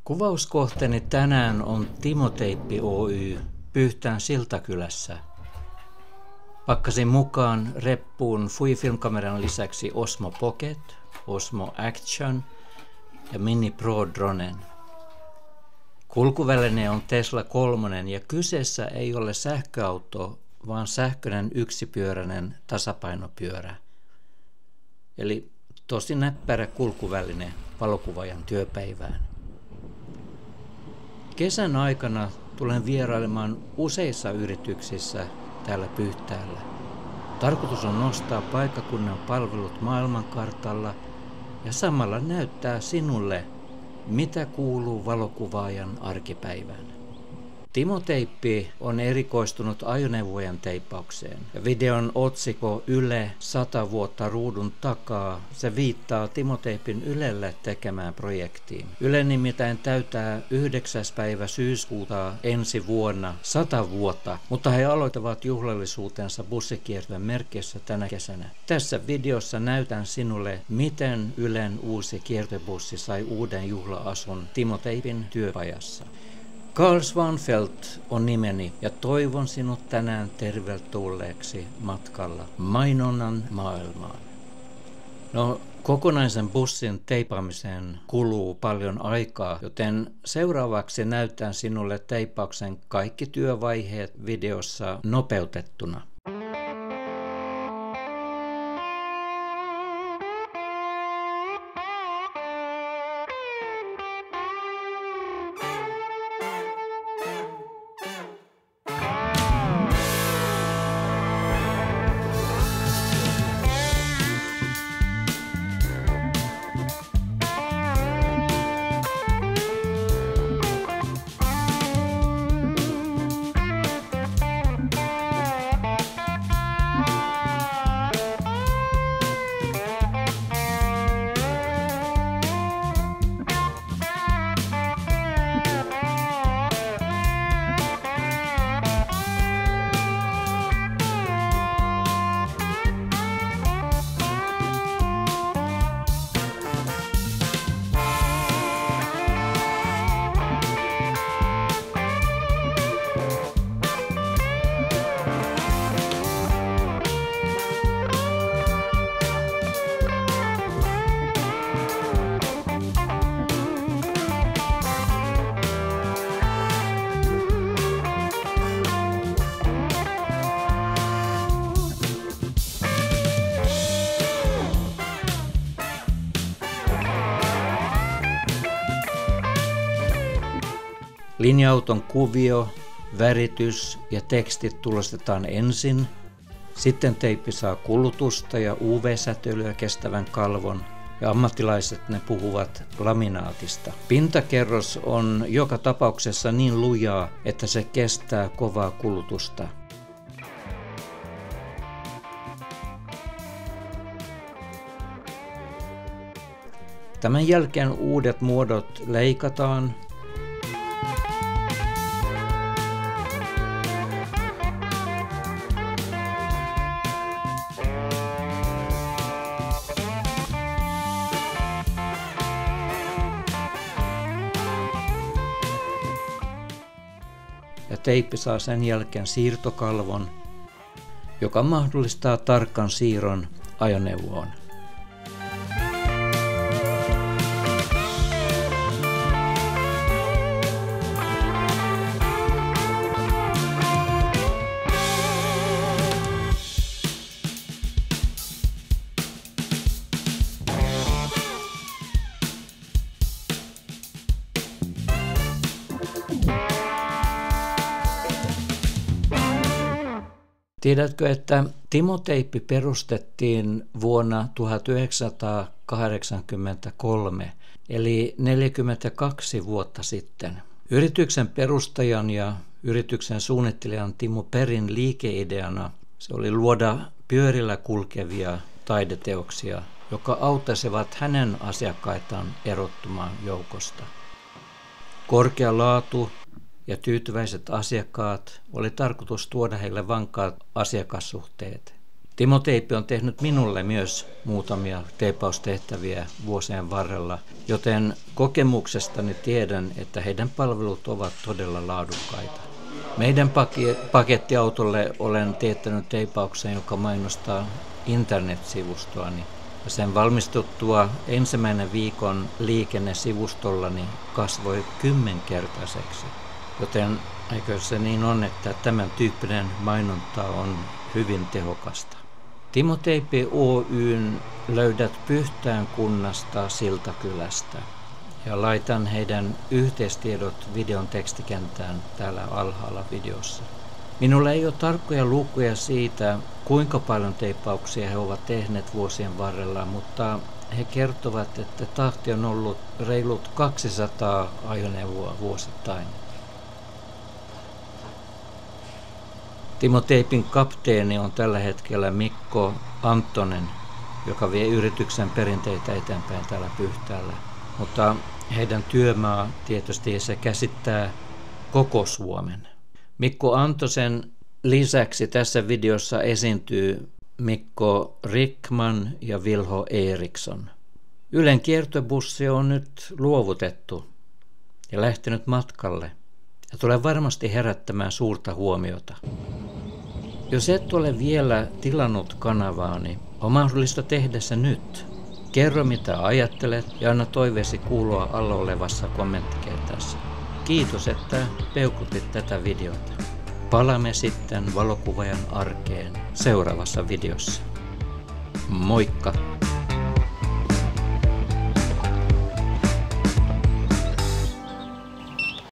Kuvauskohteeni tänään on Timo-teippi Oy Pyhtään Siltakylässä. Pakkasin mukaan reppuun Fujifilm-kameran lisäksi Osmo Pocket, Osmo Action ja Mini Pro Dronen. Kulkuväline on Tesla 3 ja kyseessä ei ole sähköauto, vaan sähköinen yksipyöräinen tasapainopyörä. Eli tosi näppärä kulkuväline valokuvaajan työpäivään. Kesän aikana tulen vierailemaan useissa yrityksissä täällä Pyhtäällä. Tarkoitus on nostaa paikkakunnan palvelut maailmankartalla ja samalla näyttää sinulle, mitä kuuluu valokuvaajan arkipäivään. Timo-teippi on erikoistunut ajoneuvojen teippaukseen ja videon otsikko Yle 100 vuotta ruudun takaa se viittaa Timo-teipin Ylelle tekemään projektiin. Yle nimittäin täytää 9. päivä syyskuuta ensi vuonna 100 vuotta, mutta he aloittavat juhlallisuutensa bussikiertueen merkeissä tänä kesänä. Tässä videossa näytän sinulle, miten Ylen uusi kiertobussi sai uuden juhla-asun Timo-teipin työpajassa. Carl Swanfeldt on nimeni ja toivon sinut tänään tervetulleeksi matkalla mainonnan maailmaan. No, kokonaisen bussin teipaamiseen kuluu paljon aikaa, joten seuraavaksi näytän sinulle teippauksen kaikki työvaiheet videossa nopeutettuna. Linja-auton kuvio, väritys ja tekstit tulostetaan ensin. Sitten teippi saa kulutusta ja UV-säteilyä kestävän kalvon ja ammattilaiset ne puhuvat laminaatista. Pintakerros on joka tapauksessa niin lujaa, että se kestää kovaa kulutusta. Tämän jälkeen uudet muodot leikataan. Ja teippi saa sen jälkeen siirtokalvon, joka mahdollistaa tarkan siirron ajoneuvoon. Tiedätkö, että Timo-teippi perustettiin vuonna 1983, eli 42 vuotta sitten. Yrityksen perustajan ja yrityksen suunnittelijan Timo Perin liikeideana se oli luoda pyörillä kulkevia taideteoksia, jotka auttaisivat hänen asiakkaitaan erottumaan joukosta. Korkea laatu ja tyytyväiset asiakkaat oli tarkoitus tuoda heille vankaat asiakassuhteet. Timo Teipi on tehnyt minulle myös muutamia teipaustehtäviä vuosien varrella, joten kokemuksestani tiedän, että heidän palvelut ovat todella laadukkaita. Meidän pakettiautolle olen teettänyt teipauksen, joka mainostaa internetsivustoani. Sen valmistuttua ensimmäinen viikon liikenne sivustollani kasvoi 10-kertaiseksi, joten eikö se niin on, että tämän tyyppinen mainonta on hyvin tehokasta. Timo Teipi Oyn löydät Pyhtään kunnasta Siltakylästä ja laitan heidän yhteistiedot videon tekstikenttään täällä alhaalla videossa. Minulla ei ole tarkkoja lukuja siitä, kuinka paljon teippauksia he ovat tehneet vuosien varrella, mutta he kertovat, että tahti on ollut reilut 200 ajoneuvoa vuosittain. Timo Teipin kapteeni on tällä hetkellä Mikko Anttonen, joka vie yrityksen perinteitä eteenpäin täällä Pyhtäällä. Mutta heidän työmaa tietysti se käsittää koko Suomen. Mikko Anttosen lisäksi tässä videossa esiintyy Mikko Rickman ja Vilho Eriksson. Ylen kiertobussi on nyt luovutettu ja lähtenyt matkalle ja tulee varmasti herättämään suurta huomiota. Jos et ole vielä tilannut kanavaani, on mahdollista tehdä se nyt. Kerro mitä ajattelet ja anna toiveesi kuulua alla olevassa kommenttikentässä. Kiitos, että peukutit tätä videota. Palaamme sitten valokuvaajan arkeen seuraavassa videossa. Moikka!